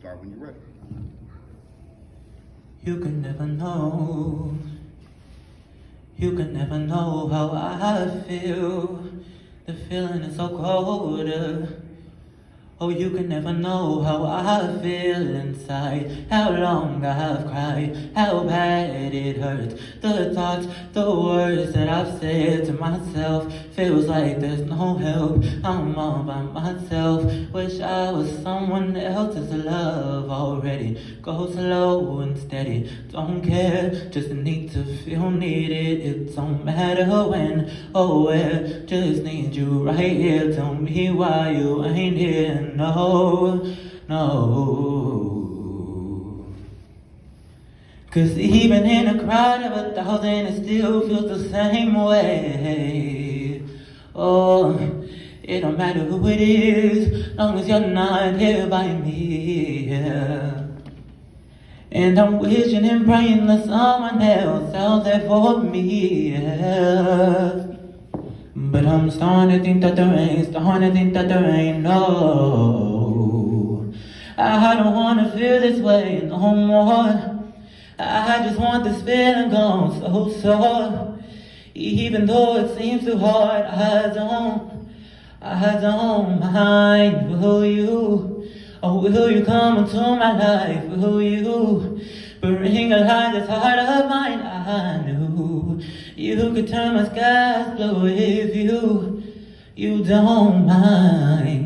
Start when you're ready. You can never know. You can never know how I feel. The feeling is so cold. Oh, you can never know how I feel inside. How long I've cried, how bad it hurts. The thoughts, the words that I've said to myself. Feels like there's no help, I'm all by myself. Wish I was someone else's love already. Go slow and steady, don't care, just need to feel needed. It don't matter when or where, just need you right here. Tell me why you ain't here. No, no. Cause even in a crowd of 1,000, it still feels the same way. Oh, it don't matter who it is, long as you're not here by me. Yeah. And I'm wishing and praying that someone else out there for me. Yeah. But I'm starting to think that there ain't, no. I don't wanna feel this way no more. I just want this feeling gone so. Even though it seems too hard, I don't mind. Will you? Oh, will you come into my life? Will you bring a light that's heart of mine? I knew you could turn my skies blue if you don't mind.